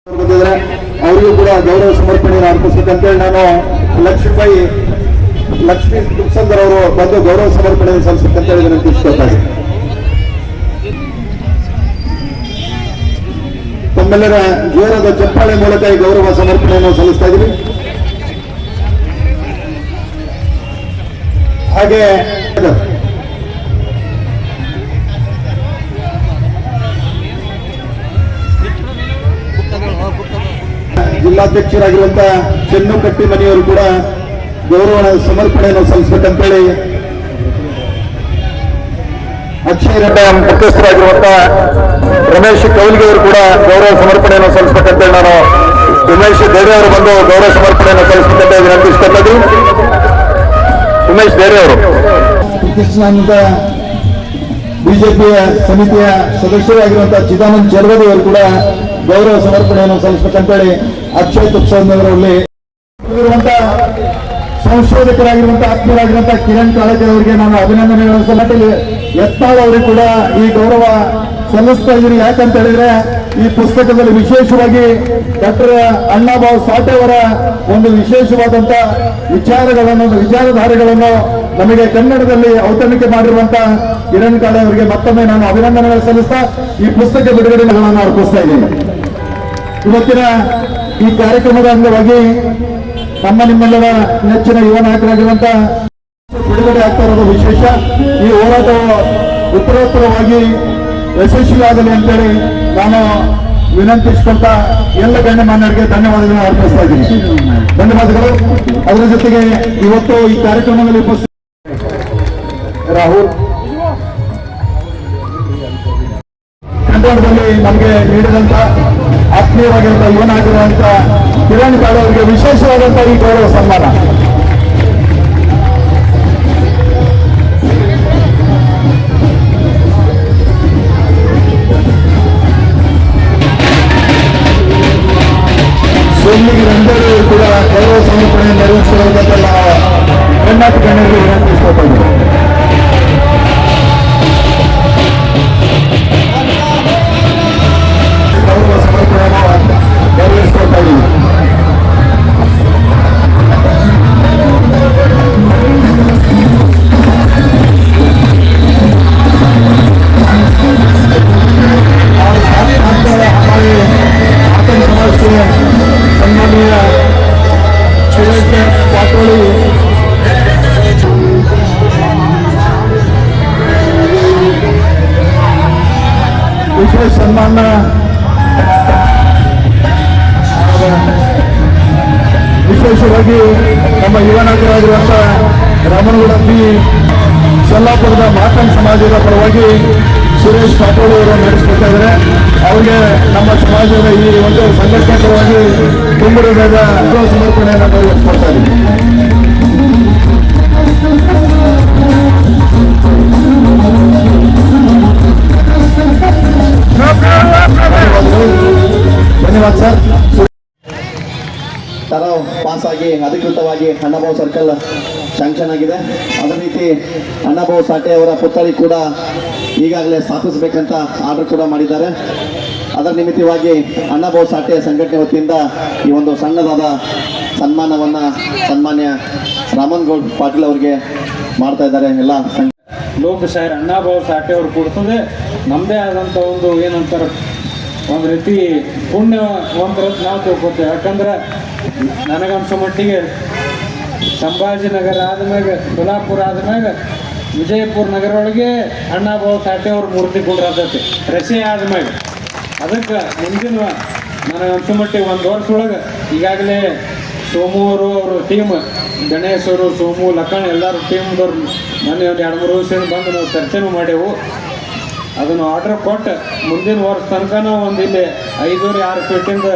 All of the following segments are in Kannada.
ಬಂದಿದ್ರೆ ಅವರಿಗೂ ಕೂಡ ಗೌರವ ಸಮರ್ಪಣೆಯನ್ನು ಅರ್ಪಿಸಬೇಕಂತೇಳಿ ನಾನು ಲಕ್ಷ್ಮೀ ತುಪ್ಸಂದರ್ ಅವರು ಬಂದು ಗೌರವ ಸಮರ್ಪಣೆಯನ್ನು ಸಲ್ಲಿಸಬೇಕಂತೇಳಿ ವಿನಂತಿಸ್ಕೊಳ್ತಾ ಇದ್ದೀನಿ. ತಮ್ಮೆಲ್ಲರ ಜೋರಾದ ಚಪ್ಪಾಳೆ ಮೂಲಕ ಈ ಗೌರವ ಸಮರ್ಪಣೆಯನ್ನು ಸಲ್ಲಿಸ್ತಾ ಇದ್ದೀವಿ. ಹಾಗೆ ಜಿಲ್ಲಾಧ್ಯಕ್ಷರಾಗಿರುವಂತಹ ಚೆನ್ನು ಕಟ್ಟಿಮನಿಯವರು ಕೂಡ ಗೌರವ ಸಮರ್ಪಣೆಯನ್ನು ಸಲ್ಲಿಸಬೇಕಂತೇಳಿ ಅಕ್ಷಯ ಮುಖ್ಯಸ್ಥರಾಗಿರುವಂತಹ ರಮೇಶ್ ಕೌಲ್ಗೆ ಅವರು ಕೂಡ ಗೌರವ ಸಮರ್ಪಣೆಯನ್ನು ಸಲ್ಲಿಸಬೇಕಂತೇಳಿ ನಾನು ಉಮೇಶ್ ದೇರೆ ಅವರು ಬಂದು ಗೌರವ ಸಮರ್ಪಣೆಯನ್ನು ಸಲ್ಲಿಸಬೇಕಂತ ವಿನಂತಿಸ್ತಾ ಇದ್ದೀನಿ. ಉಮೇಶ್ ದೇರೆ ಅವರು ಪ್ರತಿಷ್ಠಾನದ ಬಿಜೆಪಿಯ ಸಮಿತಿಯ ಸದಸ್ಯರಾಗಿರುವಂತಹ ಚಿದಾನಂದ್ ಚರ್ವದಿ ಅವರು ಕೂಡ ಗೌರವ ಸಮರ್ಪಣೆಯನ್ನು ಸಲ್ಲಿಸಬೇಕಂತೇಳಿ ಅಕ್ಷಯ್ ತುಪ್ಸಂದರಲ್ಲಿ ಸಂಶೋಧಕರಾಗಿರುವಂತಹ ಆತ್ಮೀಯರಾಗಿರುವಂತಹ ಕಿರಣ್ ಕಾಳಜಿ ಅವರಿಗೆ ನಾನು ಅಭಿನಂದನೆಗಳನ್ನು ಸಲ್ಲಿಸಿ ಯತ್ನಾಳ್ ಅವರಿಗೆ ಕೂಡ ಈ ಗೌರವ ಸಲ್ಲಿಸ್ತಾ ಇದ್ದೀನಿ. ಯಾಕಂತ ಹೇಳಿದ್ರೆ ಈ ಪುಸ್ತಕದಲ್ಲಿ ವಿಶೇಷವಾಗಿ ಡಾಕ್ಟರ್ ಅಣ್ಣಾಭಾವ್ ಸಾಠೆ ಅವರ ಒಂದು ವಿಶೇಷವಾದಂತ ವಿಚಾರಧಾರೆಗಳನ್ನು ನಮಗೆ ಕನ್ನಡದಲ್ಲಿ ಅವತರಣಿಕೆ ಮಾಡಿರುವಂತಹ ಕಿರಣ್ ಕಾಳೆ ಅವರಿಗೆ ಮತ್ತೊಮ್ಮೆ ನಾನು ಅಭಿನಂದನೆಗಳು ಸಲ್ಲಿಸ್ತಾ ಈ ಪುಸ್ತಕ ಬಿಡುಗಡೆಗಳನ್ನು ಅರ್ಪಿಸ್ತಾ ಇದ್ದೀನಿ. ಇವತ್ತಿನ ಈ ಕಾರ್ಯಕ್ರಮದ ಅಂಗವಾಗಿ ನಿಮ್ಮೆಲ್ಲರ ನೆಚ್ಚಿನ ಯುವ ನಾಯಕರಾಗಿರುವಂತಹ ಬಿಡುಗಡೆ ಆಗ್ತಾ ಇರೋದು ವಿಶೇಷ. ಈ ಹೋರಾಟವು ಉತ್ತರೋತ್ತರವಾಗಿ ಯಶಸ್ವಿಯಾಗಲಿ ಅಂತೇಳಿ ನಾನು ವಿನಂತಿಸಿಕೊಂಡ ಎಲ್ಲ ಗಣ್ಯಮಾನ್ಯರಿಗೆ ಧನ್ಯವಾದಗಳನ್ನು ಅರ್ಪಿಸ್ತಾ ಇದ್ದೀನಿ. ಧನ್ಯವಾದಗಳು. ಅದರ ಜೊತೆಗೆ ಇವತ್ತು ಈ ಕಾರ್ಯಕ್ರಮದಲ್ಲಿ ಉಪಸ್ಥಿತ ರಾಹುಲ್ ಕನ್ನಡದಲ್ಲಿ ನಮಗೆ ನೀಡಿದಂತ ಆತ್ಮೀಯವಾಗಿರುವಂತಹ ಯುವನಾಗಿರುವಂತಹ ಕಿರಣ್ ಕಾಳೆ ಅವರಿಗೆ ವಿಶೇಷವಾದಂತಹ ಈ ಗೌರವ ಸನ್ಮಾನ. ಸೋಮ್ಲಿಗೆ ರಂಜಾರಿ ಕೂಡ ಗೌರವ ಸಮರ್ಪಣೆ ನೆರವೇರಿಸಿರುವುದಂತ ನಾವು ಕರ್ನಾಟಕ ಗಣ್ಯರಿಗೆ ವಿನಂತಿಸ್ಕೊಳ್ತಾ ಇದ್ದೀವಿ. ಗೌರವ ಸಮರ್ಪಣೆಯನ್ನು ನೆರವೇರಿಸಿಕೊಳ್ತಾ ಇದ್ದೀವಿ. सम्मानीय सुरेश पाटोली विशेष सम्मान ವಿಶೇಷವಾಗಿ ನಮ್ಮ ಯುವ ನಾಯಕರಾಗಿರುವಂತಹ ರಾಮನಗೌಡ ಬಿ ಸೊಲ್ಲಾಪುರದ ಮಾತನ್ ಸಮಾಜದ ಪರವಾಗಿ ಸುರೇಶ್ ಪಾಟೋಳಿ ಅವರು ನಡೆಸ್ಕೊಳ್ತಾ ಇದ್ದಾರೆ. ಅವರಿಗೆ ನಮ್ಮ ಸಮಾಜದ ಈ ಒಂದು ಸಂಘಟನೆ ಪರವಾಗಿ ತುಂಬ ಹೃದಯದ ಸಮರ್ಪಣೆಯನ್ನು ನೆರವೇರಿಸ್ಕೊಳ್ತಾ ಇದ್ದೀವಿ. ಧನ್ಯವಾದ ಸರ್. ತರಾವ್ ಪಾಸ್ ಆಗಿ ಅಧಿಕೃತವಾಗಿ ಅಣ್ಣಾಭಾವ್ ಸರ್ಕಲ್ ಶಾಂಕ್ಷನ್ ಆಗಿದೆ. ಅದೇ ರೀತಿ ಅಣ್ಣಾಭಾವ್ ಸಾಠೆ ಅವರ ಪುತ್ಥಳಿ ಕೂಡ ಈಗಾಗಲೇ ಸ್ಥಾಪಿಸಬೇಕಂತ ಆರ್ಡರ್ ಕೂಡ ಮಾಡಿದ್ದಾರೆ. ಅದರ ನಿಮಿತ್ತವಾಗಿ ಅಣ್ಣಾಭಾವ್ ಸಾಠೆ ಸಂಘಟನೆ ವತಿಯಿಂದ ಈ ಒಂದು ಸಣ್ಣದಾದ ಸನ್ಮಾನವನ್ನು ಸನ್ಮಾನ್ಯ ರಾಮನಗೌಡ ಪಾಟೀಲ್ ಅವರಿಗೆ ಮಾಡ್ತಾ ಇದ್ದಾರೆ. ಎಲ್ಲ ಲೋಕಶಾಹಿ ಅಣ್ಣಾಭಾವ್ ಸಾಠೆ ಅವರು ಕೊಡ್ತದೆ ನಮ್ಮದೇ ಆದಂಥ ಒಂದು ಏನಂತಾರೆ ಒಂದು ರೀತಿ ಪುಣ್ಯ ಒಂದ್ರದ್ದು ನಾವು ತಿಳ್ಕೊತೇವೆ. ಯಾಕಂದ್ರೆ ನನಗನ್ಸೋ ಮಟ್ಟಿಗೆ ಸಂಭಾಜಿನಗರ ಆದ್ಮ್ಯಾಗ ಸೋಲಾಪುರ ಆದ್ಮ್ಯಾಗ ವಿಜಯಪುರ ನಗರ ಒಳಗೆ ಅಣ್ಣಾಭಾವ್ ಸಾಠೆ ಅವ್ರ ಮೂರ್ತಿ ಕುಂಡ್ರತೈತಿ ರಶೆ ಆದ್ಮ್ಯಾಗ. ಅದಕ್ಕೆ ಮುಂದಿನ ನನಗನ್ಸೋ ಮಟ್ಟಿಗೆ ಒಂದು ವರ್ಷದೊಳಗೆ ಈಗಾಗಲೇ ಸೋಮು ಅವರು ಟೀಮ್ ಗಣೇಶ್ ಅವರು ಸೋಮು ಲಕ್ಕಣ್ ಎಲ್ಲರೂ ಟೀಮ್ದವ್ರು ಮೊನ್ನೆ ಒಂದು 2-3 ವರ್ಷದಿಂದ ಬಂದು ನಾವು ಚರ್ಚೆನೂ ಮಾಡೇವು. ಅದನ್ನು ಆರ್ಡರ್ ಕೊಟ್ಟು ಮುಂದಿನ ವರ್ಷ ತನಕ ಒಂದು ಇಲ್ಲಿ 5-6 ಫೀಟಿಂದ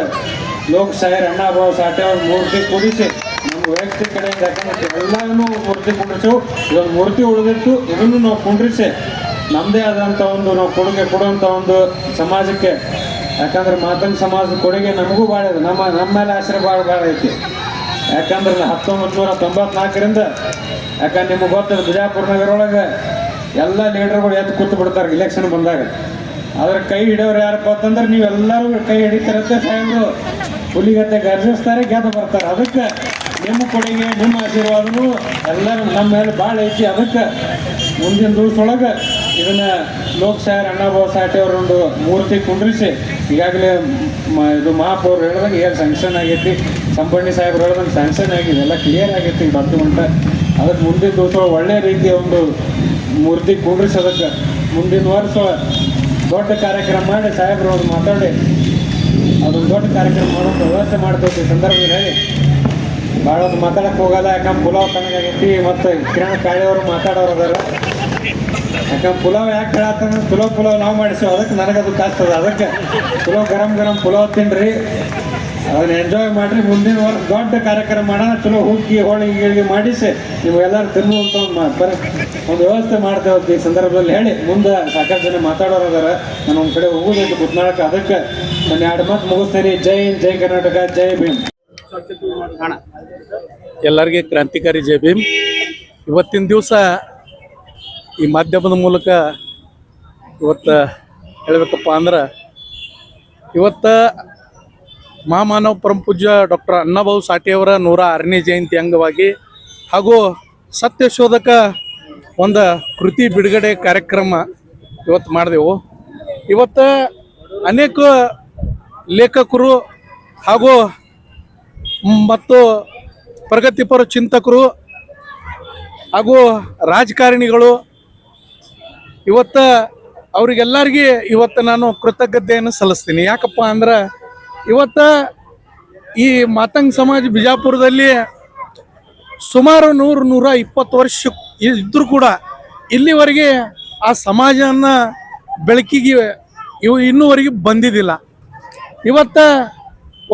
ಲೋಕಶಾಹಿ ಅಣ್ಣಾಭಾವ್ ಸಾಠೆ ಅವ್ರ ಮೂರ್ತಿ ಕೂಡಿಸಿ ನಮ್ಮ ವೈಯಕ್ತಿಕ ಕಡೆಯಿಂದ ಯಾಕಂದ್ರೆ ಎಲ್ಲನೂ ಮೂರ್ತಿ ಕುಂಡ್ರಿಸು. ಇದೊಂದು ಮೂರ್ತಿ ಉಳಿದಿತ್ತು, ಇದನ್ನು ನಾವು ಕುಂಡ್ರಿಸಿ ನಮ್ಮದೇ ಆದಂಥ ಒಂದು ನಾವು ಕೊಡುಗೆ ಕೊಡುವಂಥ ಒಂದು ಸಮಾಜಕ್ಕೆ. ಯಾಕಂದ್ರೆ ಮಾತಂಗ ಸಮಾಜದ ಕೊಡುಗೆ ನಮಗೂ ಭಾಳ ಇದೆ, ನಮ್ಮ ಮೇಲೆ ಆಶ್ರಯ ಭಾಳ ಐತಿ. ಯಾಕಂದ್ರೆ 1994ರಿಂದ ಯಾಕಂದ್ರೆ ನಿಮಗೆ ಗೊತ್ತದ ಬಿಜಾಪುರ ನಗರ ಒಳಗೆ ಎಲ್ಲ ಲೀಡರ್ಗಳು ಎದ್ದು ಕೂತು ಬಿಡ್ತಾರೆ ಇಲೆಕ್ಷನ್ ಬಂದಾಗ. ಆದ್ರೆ ಕೈ ಹಿಡಿಯೋರು ಯಾರಪ್ಪ ಅಂತಂದ್ರೆ ನೀವೆಲ್ಲರೂ ಕೈ ಹಿಡಿತಿರತ್ತೆ ಸಾಹೇಬರು ಹುಲಿಗತ್ತೆ ಗರ್ಜಿಸ್ತಾರೆ ಗೆದ್ದು ಬರ್ತಾರೆ. ಅದಕ್ಕೆ ನಿಮ್ಮ ಕೊಡುಗೆ ನಿಮ್ಮ ಆಶೀರ್ವಾದನು ಎಲ್ಲರೂ ನಮ್ಮ ಮೇಲೆ ಭಾಳ ಐತಿ. ಅದಕ್ಕೆ ಮುಂದಿನ ದಿವಸೊಳಗೆ ಇದನ್ನ ಲೋಕಶಾಹಿ ಅಣ್ಣಾಭಾವ ಸಾಠೆ ಅವರೊಂದು ಮೂರ್ತಿ ಕುಂಡ್ರಿಸಿ ಈಗಾಗಲೇ ಇದು ಮಹಾಪೌರ್ ಹೇಳ್ದಂಗೆ ಏನು ಸ್ಯಾಂಕ್ಷನ್ ಆಗೈತಿ, ಸಂಬಣ್ಣಿ ಸಾಹೇಬ್ರು ಹೇಳ್ದಂಗೆ ಸ್ಯಾಂಕ್ಷನ್ ಆಗಿದೆ, ಎಲ್ಲ ಕ್ಲಿಯರ್ ಆಗೈತಿ ಡಾಕ್ಯುಮೆಂಟ್. ಅದಕ್ಕೆ ಮುಂದಿನ ದಿವಸ ಒಳ್ಳೆ ರೀತಿಯ ಒಂದು ಮೂರ್ತಿ ಕುಂಡ್ರಿಸಿ ಅದಕ್ಕೆ ಮುಂದಿನ ವರ್ಷ ದೊಡ್ಡ ಕಾರ್ಯಕ್ರಮ ಮಾಡಿ ಸಾಹೇಬ್ರು ಅವ್ರು ಮಾತಾಡಿ ಅದೊಂದು ದೊಡ್ಡ ಕಾರ್ಯಕ್ರಮ ಮಾಡೋದು ವ್ಯವಸ್ಥೆ ಮಾಡ್ತೈತಿ. ಸಂದರ್ಭದಲ್ಲಿ ಹೇಳಿ ಭಾಳ ಹೊತ್ತು ಮಾತಾಡಕ್ಕೆ ಹೋಗಲ್ಲ, ಯಾಕಂದ್ರೆ ಪುಲಾವ್ ಕಣಗಾಗೈತಿ. ಮತ್ತು ಕಿರಣ್ ಕಾಳೆಯವರು ಮಾತಾಡೋರು ಅದಾರ. ಯಾಕಂದ್ರೆ ಪುಲಾವ್ ಯಾಕೆ ಹೇಳತ್ತಂದ್ರೆ ಪುಲಾವ್ ನಾವು ಮಾಡಿಸೀವಿ, ಅದಕ್ಕೆ ನನಗದು ಕಷ್ಟ ಅದ. ಅದಕ್ಕೆ ಗರಂ ಪುಲಾವ್ ತಿನ್ನಿರಿ, ಅದನ್ನ ಎಂಜಾಯ್ ಮಾಡಿರಿ. ಮುಂದಿನ ವರ್ಷ ದೊಡ್ಡ ಕಾರ್ಯಕ್ರಮ ಮಾಡೋಣ, ಚಲೋ ಹುಗ್ಗಿ ಹೋಳಿಗೆ ಮಾಡಿಸಿ ನಿಮಗೆಲ್ಲರೂ ತಿನ್ನುವಂಥ ಒಂದು ವ್ಯವಸ್ಥೆ ಮಾಡ್ತೇವೆ ಈ ಸಂದರ್ಭದಲ್ಲಿ ಹೇಳಿ ಮುಂದೆ ಸಾಕಷ್ಟು ಜನ ಮಾತಾಡೋರು ಅದಾರ. ನಾನು ಒಂದು ಕಡೆ ಹೋಗೋದೈತೆ ಕುತ್ನಾಳಕ್ಕೆ. ಅದಕ್ಕೆ ನಾನು 2 ಮಾತು ಮುಗಿಸ್ತೇನೆ. ಜೈ ಹಿಂದ್, ಜೈ ಕರ್ನಾಟಕ, ಜೈ ಭೀಮ್. ಎಲ್ಲರಿಗೆ ಕ್ರಾಂತಿಕಾರಿ ಜೈ ಭೀಮ್. ಇವತ್ತಿನ ದಿವಸ ಈ ಮಾಧ್ಯಮದ ಮೂಲಕ ಇವತ್ತು ಹೇಳಬೇಕಪ್ಪ ಅಂದ್ರೆ ಇವತ್ತು ಮಹಾಮಾನವ ಪರಮ ಪೂಜ್ಯ ಡಾಕ್ಟರ್ ಅಣ್ಣಾಭಾವ ಸಾಠೆಯವರ 106ನೇ ಜಯಂತಿ ಅಂಗವಾಗಿ ಹಾಗೂ ಸತ್ಯಶೋಧಕ ಒಂದು ಕೃತಿ ಬಿಡುಗಡೆ ಕಾರ್ಯಕ್ರಮ ಇವತ್ತು ಮಾಡಿದೆವು. ಇವತ್ತು ಅನೇಕ ಲೇಖಕರು ಹಾಗೂ ಮತ್ತು ಪ್ರಗತಿಪರ ಚಿಂತಕರು ಹಾಗೂ ರಾಜಕಾರಣಿಗಳು ಇವತ್ತು ಅವರಿಗೆಲ್ಲರಿಗೆ ಇವತ್ತು ನಾನು ಕೃತಜ್ಞತೆಯನ್ನು ಸಲ್ಲಿಸ್ತೀನಿ. ಯಾಕಪ್ಪ ಅಂದ್ರೆ ಇವತ್ತು ಈ ಮಾತಂಗ ಸಮಾಜ ಬಿಜಾಪುರದಲ್ಲಿ ಸುಮಾರು 100-120 ವರ್ಷ ಇದ್ದರೂ ಕೂಡ ಇಲ್ಲಿವರೆಗೆ ಆ ಸಮಾಜವನ್ನು ಬೆಳಕಿಗೆ ಇನ್ನೂವರೆಗೆ ಬಂದಿದ್ದಿಲ್ಲ. ಇವತ್ತು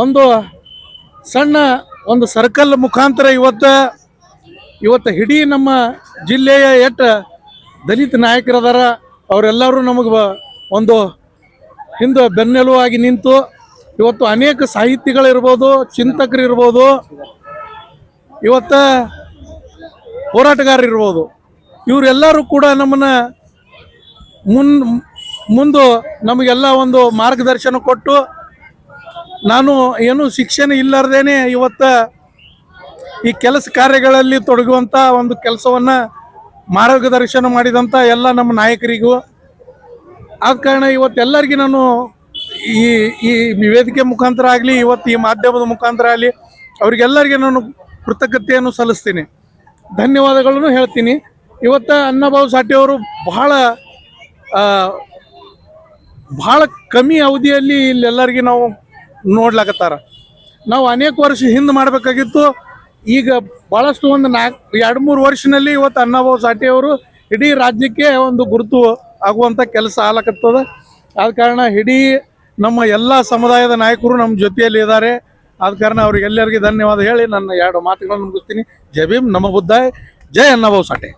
ಒಂದು ಸಣ್ಣ ಒಂದು ಸರ್ಕಲ್ ಮುಖಾಂತರ ಇವತ್ತು ಇಡೀ ನಮ್ಮ ಜಿಲ್ಲೆಯ ಎಷ್ಟು ದಲಿತ ನಾಯಕರದಾರ ಅವರೆಲ್ಲರೂ ನಮಗೆ ಒಂದು ಹಿಂದೆ ಬೆನ್ನೆಲುವಾಗಿ ನಿಂತು ಇವತ್ತು ಅನೇಕ ಸಾಹಿತಿಗಳಿರ್ಬೋದು, ಚಿಂತಕರಿರ್ಬೋದು, ಇವತ್ತು ಹೋರಾಟಗಾರರಿರ್ಬೋದು, ಇವರೆಲ್ಲರೂ ಕೂಡ ನಮ್ಮನ್ನು ಮುಂದೆ ನಮಗೆಲ್ಲ ಒಂದು ಮಾರ್ಗದರ್ಶನ ಕೊಟ್ಟು ನಾನು ಏನು ಶಿಕ್ಷಣ ಇಲ್ಲಾರ್ದೇನೆ ಇವತ್ತು ಈ ಕೆಲಸ ಕಾರ್ಯಗಳಲ್ಲಿ ತೊಡಗುವಂಥ ಒಂದು ಕೆಲಸವನ್ನು ಮಾರ್ಗದರ್ಶನ ಮಾಡಿದಂಥ ಎಲ್ಲ ನಮ್ಮ ನಾಯಕರಿಗೂ ಆದ ಕಾರಣ ಇವತ್ತೆಲ್ಲರಿಗೂ ನಾನು ಈ ವೇದಿಕೆ ಮುಖಾಂತರ ಆಗಲಿ ಇವತ್ತು ಈ ಮಾಧ್ಯಮದ ಮುಖಾಂತರ ಆಗಲಿ ಅವರಿಗೆಲ್ಲರಿಗೆ ನಾನು ಕೃತಜ್ಞತೆಯನ್ನು ಸಲ್ಲಿಸ್ತೀನಿ, ಧನ್ಯವಾದಗಳನ್ನು ಹೇಳ್ತೀನಿ. ಇವತ್ತು ಅಣ್ಣಾಭಾವ ಸಾಠೆಯವರು ಬಹಳ ಕಮ್ಮಿ ಅವಧಿಯಲ್ಲಿ ಇಲ್ಲೆಲ್ಲರಿಗೆ ನಾವು ನೋಡ್ಲಾಕತ್ತಾರ. ನಾವು ಅನೇಕ ವರ್ಷ ಹಿಂದೆ ಮಾಡಬೇಕಾಗಿತ್ತು. ಈಗ ಭಾಳಷ್ಟು ಒಂದು 2-3 ವರ್ಷದಲ್ಲಿ ಇವತ್ತು ಅಣ್ಣಾಭಾವ ಸಾಠೆಯವರು ಇಡೀ ರಾಜ್ಯಕ್ಕೆ ಒಂದು ಗುರುತು ಆಗುವಂಥ ಕೆಲಸ ಆಗ್ಲಕತ್ತದ. ಆದ ಕಾರಣ ಇಡೀ ನಮ್ಮ ಎಲ್ಲ ಸಮುದಾಯದ ನಾಯಕರು ನಮ್ಮ ಜೊತೆಯಲ್ಲಿ ಇದ್ದಾರೆ. ಆದ ಕಾರಣ ಅವರಿಗೆಲ್ಲರಿಗೆ ಧನ್ಯವಾದ ಹೇಳಿ ನನ್ನ 2 ಮಾತುಗಳನ್ನು ಮುಗಿಸ್ತೀನಿ. ಜೈ ಭೀಮ್, ನಮೋ ಬುದ್ಧಾಯ, ಜೈ ಅಣ್ಣಾಭಾವ ಸಾಠೆ.